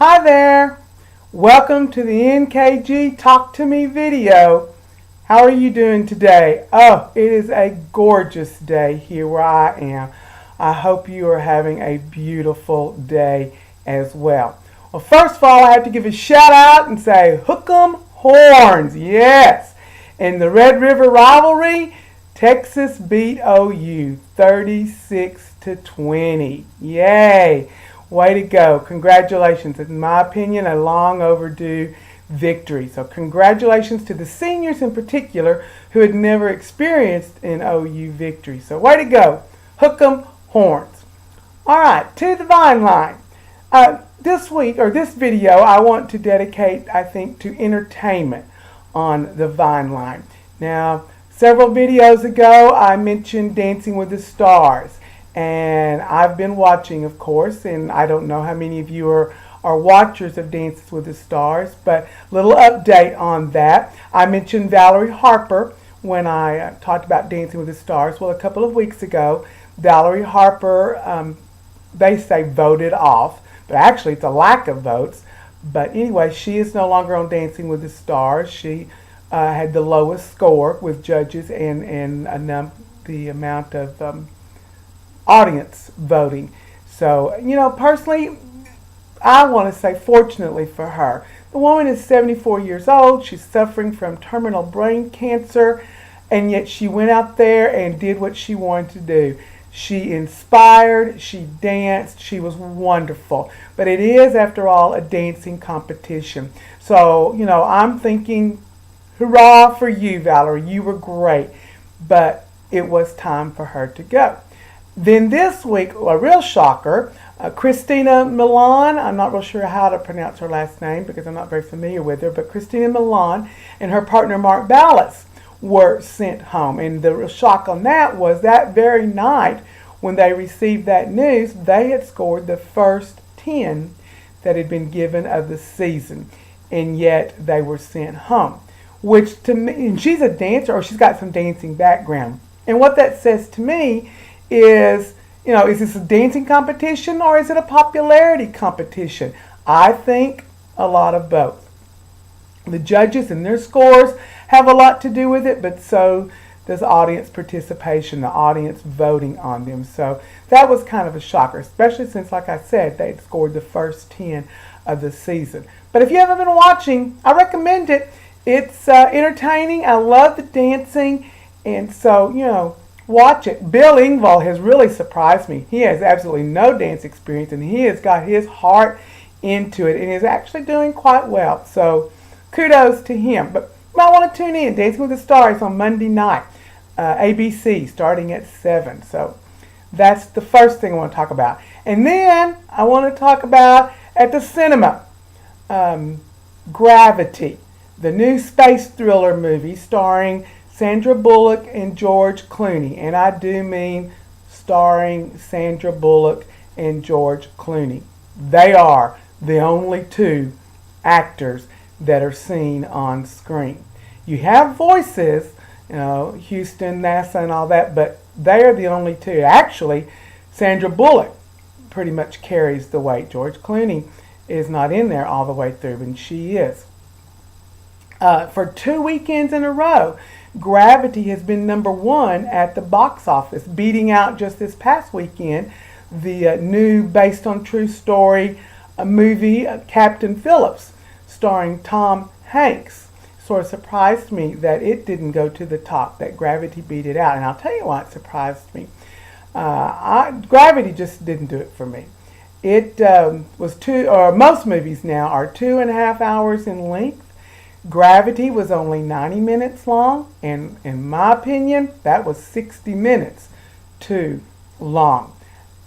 Hi there! Welcome to the NKG Talk to Me video. How are you doing today? Oh, it is a gorgeous day here where I am. I hope you are having a beautiful day as well. Well, first of all, I have to give a shout out and say, hook 'em horns, yes! In the Red River rivalry, Texas beat OU 36-20. Yay! Way to go. Congratulations. In my opinion, a long overdue victory. So congratulations to the seniors in particular who had never experienced an OU victory. So way to go. Hook 'em horns. All right, to the Vine line. This week, or this video, I want to dedicate, I think, to entertainment on the Vine line. Now, several videos ago, I mentioned Dancing with the Stars. And I've been watching, of course, and I don't know how many of you are watchers of Dances with the Stars, but little update on that. I mentioned Valerie Harper when I talked about Dancing with the Stars. Well, a couple of weeks ago, Valerie Harper, they say voted off, but actually it's a lack of votes. But anyway, she is no longer on Dancing with the Stars. She had the lowest score with judges and the amount of audience voting. So, personally, I want to say fortunately for her. The woman is 74 years old. She's suffering from terminal brain cancer, and yet she went out there and did what she wanted to do. She inspired, she danced, she was wonderful. But it is, after all, a dancing competition. So, I'm thinking, hurrah for you, Valerie. You were great. But it was time for her to go. Then this week, a real shocker, Christina Milian, I'm not real sure how to pronounce her last name because I'm not very familiar with her, but Christina Milian and her partner Mark Ballas were sent home. And the real shock on that was that very night when they received that news, they had scored the first 10 that had been given of the season, and yet they were sent home. Which to me, and she's a dancer, or she's got some dancing background. And what that says to me is this a dancing competition or is it a popularity competition? I think a lot of both. The judges and their scores have a lot to do with it, but so does audience participation, the audience voting on them. So that was kind of a shocker, especially since, like I said, they'd scored the first 10 of the season. But if you haven't been watching, I recommend it. It's entertaining. I love the dancing, and so, watch it. Bill Engvall has really surprised me. He has absolutely no dance experience, and he has got his heart into it and is actually doing quite well. So kudos to him. But you might want to tune in. Dancing with the Stars on Monday night, ABC, starting at 7. So that's the first thing I want to talk about. And then I want to talk about at the cinema, Gravity, the new space thriller movie starring Sandra Bullock and George Clooney. And I do mean starring Sandra Bullock and George Clooney. They are the only two actors that are seen on screen. You have voices, Houston, NASA and all that, but they are the only two. Actually, Sandra Bullock pretty much carries the weight. George Clooney is not in there all the way through, and she is. For 2 weekends in a row, Gravity has been #1 at the box office, beating out just this past weekend the new based on true story movie Captain Phillips, starring Tom Hanks. Sort of surprised me that it didn't go to the top, that Gravity beat it out. And I'll tell you why it surprised me. Gravity just didn't do it for me. It was most movies now are 2.5 hours in length. Gravity was only 90 minutes long, and in my opinion, that was 60 minutes too long.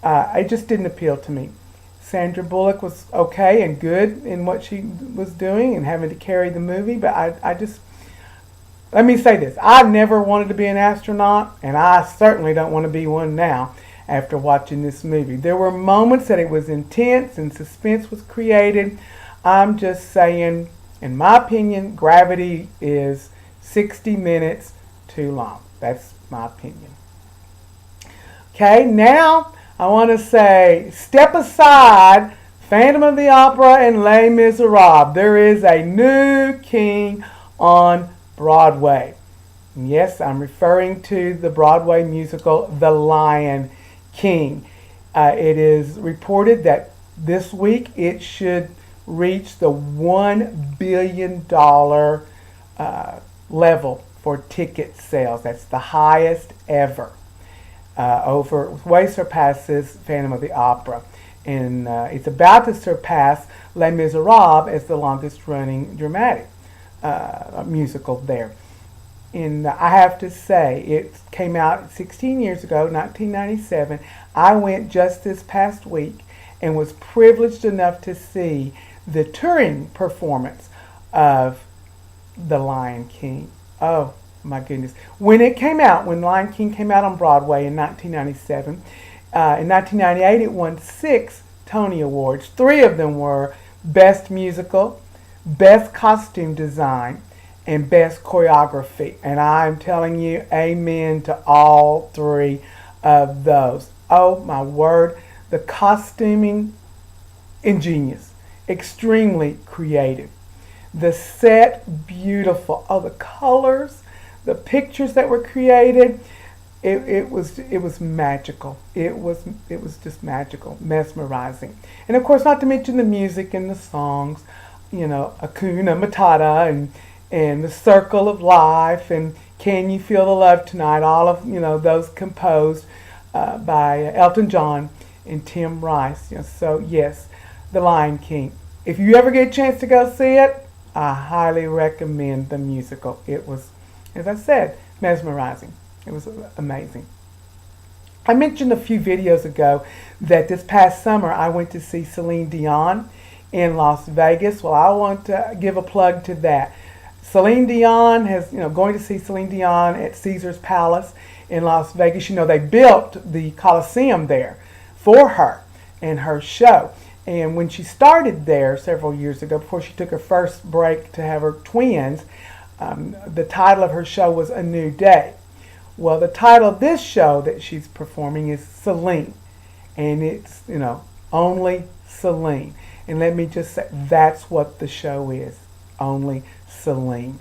It just didn't appeal to me. Sandra Bullock was okay and good in what she was doing and having to carry the movie, but let me say this, I never wanted to be an astronaut, and I certainly don't want to be one now after watching this movie. There were moments that it was intense and suspense was created. I'm just saying, in my opinion, Gravity is 60 minutes too long. That's my opinion. Okay, now I want to say step aside Phantom of the Opera and Les Miserables. There is a new king on Broadway. Yes, I'm referring to the Broadway musical The Lion King. It is reported that this week it should reach the $1 billion level for ticket sales. That's the highest ever. Way surpasses Phantom of the Opera. And it's about to surpass Les Miserables as the longest running dramatic musical there. And I have to say, it came out 16 years ago, 1997. I went just this past week and was privileged enough to see the touring performance of The Lion King. Oh my goodness. When Lion King came out on Broadway in 1997, in 1998 it won 6 Tony Awards. 3 of them were Best Musical, Best Costume Design, and Best Choreography. And I'm telling you, amen to all 3 of those. Oh my word, the costuming, ingenious, extremely creative. The set, beautiful. Oh, the colors, the pictures that were created, it was magical. It was just magical, mesmerizing. And of course, not to mention the music and the songs, Hakuna Matata and The Circle of Life and Can You Feel the Love Tonight, all of those composed by Elton John and Tim Rice. So yes, The Lion King. If you ever get a chance to go see it, I highly recommend the musical. It was, as I said, mesmerizing. It was amazing. I mentioned a few videos ago that this past summer I went to see Celine Dion in Las Vegas. Well, I want to give a plug to that. Celine Dion going to see Celine Dion at Caesar's Palace in Las Vegas. They built the Coliseum there for her and her show. And when she started there several years ago, before she took her first break to have her twins, the title of her show was A New Day. Well, the title of this show that she's performing is Celine. And it's, only Celine. And let me just say, that's what the show is. Only Celine.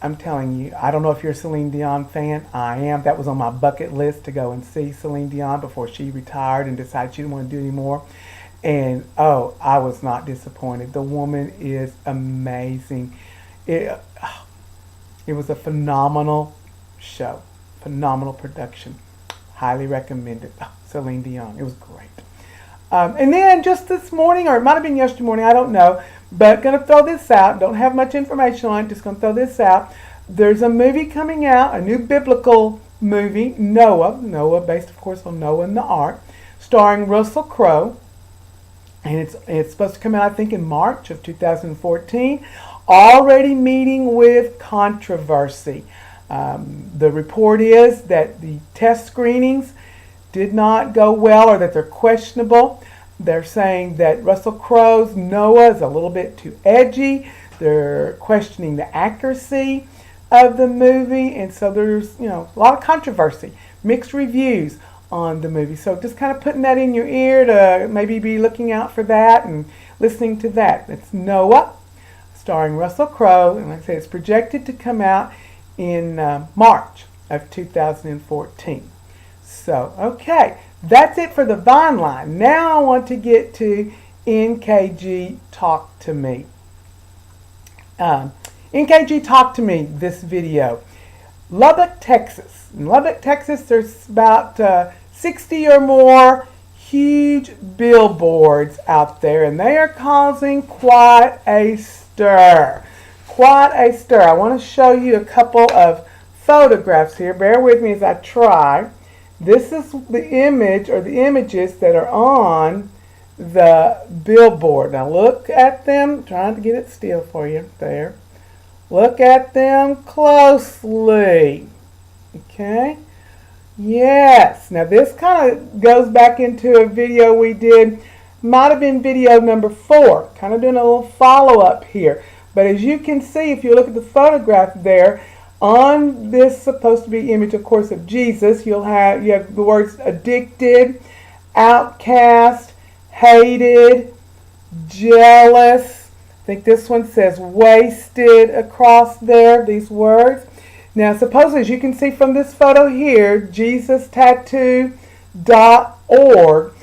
I'm telling you, I don't know if you're a Celine Dion fan. I am. That was on my bucket list to go and see Celine Dion before she retired and decided she didn't want to do anymore. And, I was not disappointed. The woman is amazing. It was a phenomenal show. Phenomenal production. Highly recommended. Celine Dion. It was great. And then just this morning, or it might have been yesterday morning, I don't know, but going to throw this out. Don't have much information on it. Just going to throw this out. There's a movie coming out, a new biblical movie, Noah, based of course on Noah and the Ark, starring Russell Crowe. And it's supposed to come out, I think, in March of 2014. Already meeting with controversy. The report is that the test screenings did not go well, or that they're questionable. They're saying that Russell Crowe's Noah is a little bit too edgy. They're questioning the accuracy of the movie. And so there's, a lot of controversy, mixed reviews on the movie. So just kind of putting that in your ear to maybe be looking out for that and listening to that. It's Noah, starring Russell Crowe, and like I said, it's projected to come out in March of 2014. So, okay, that's it for the Vine line. Now I want to get to NKG Talk to Me. NKG Talk to Me, this video. Lubbock, Texas. In Lubbock, Texas, there's about 60 or more huge billboards out there, and they are causing quite a stir. Quite a stir. I want to show you a couple of photographs here. Bear with me as I try. This is the image, or the images that are on the billboard. Now look at them. I'm trying to get it still for you. There. Look at them closely. Okay. Yes. Now this kind of goes back into a video we did. Might have been video number 4. Kind of doing a little follow-up here. But as you can see, if you look at the photograph there, on this supposed to be image, of course, of Jesus, you have the words addicted, outcast, hated, jealous. I think this one says wasted across there, these words. Now, suppose, as you can see from this photo here, JesusTattoo.org,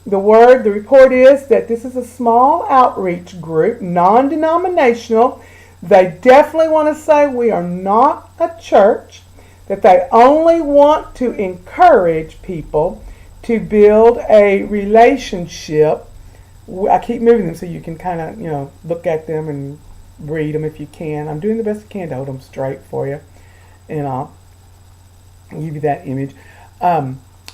the report is that this is a small outreach group, non-denominational. They definitely want to say we are not a church, that they only want to encourage people to build a relationship. I keep moving them so you can kind of, look at them and read them if you can. I'm doing the best I can to hold them straight for you, and I'll give you that image.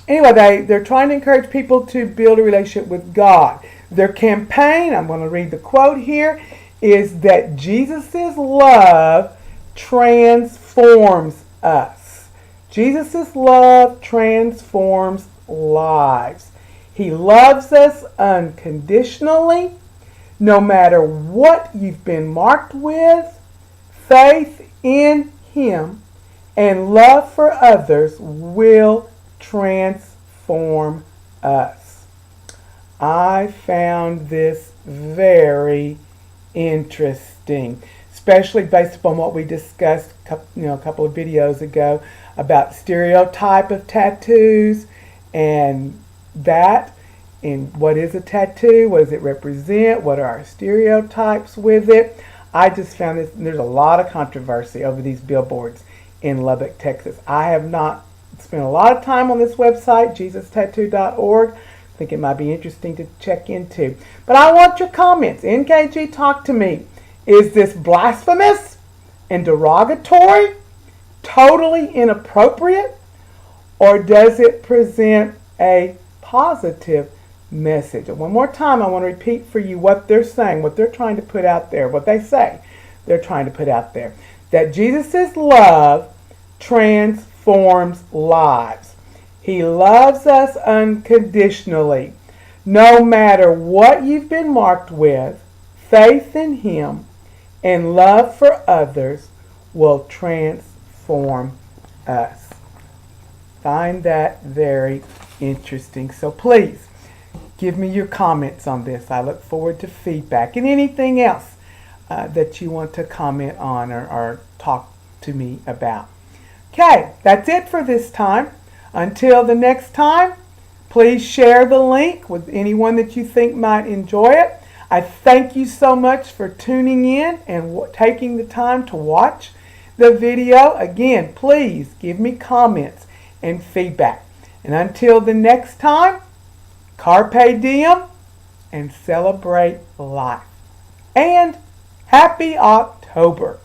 Anyway, they're trying to encourage people to build a relationship with God. Their campaign, I'm going to read the quote here, is that Jesus' love transforms us. Jesus' love transforms lives. He loves us unconditionally, no matter what you've been marked with. Faith in Him and love for others will transform us. I found this very interesting, especially based upon what we discussed a couple of videos ago about stereotype of tattoos and that, and what is a tattoo, what does it represent, what are our stereotypes with it. I just found there's a lot of controversy over these billboards in Lubbock, Texas. I have not spent a lot of time on this website, JesusTattoo.org. I think it might be interesting to check into. But I want your comments. NKG, talk to me. Is this blasphemous and derogatory, totally inappropriate, or does it present a positive message? And one more time, I want to repeat for you what they're saying, what they're trying to put out there, what they say they're trying to put out there. That Jesus' love transforms lives. He loves us unconditionally. No matter what you've been marked with, faith in Him and love for others will transform us. Find that very interesting. So please, give me your comments on this. I look forward to feedback and anything else that you want to comment on or talk to me about. Okay, that's it for this time. Until the next time, please share the link with anyone that you think might enjoy it. I thank you so much for tuning in and taking the time to watch the video. Again, please give me comments and feedback. And until the next time, carpe diem and celebrate life. And happy October.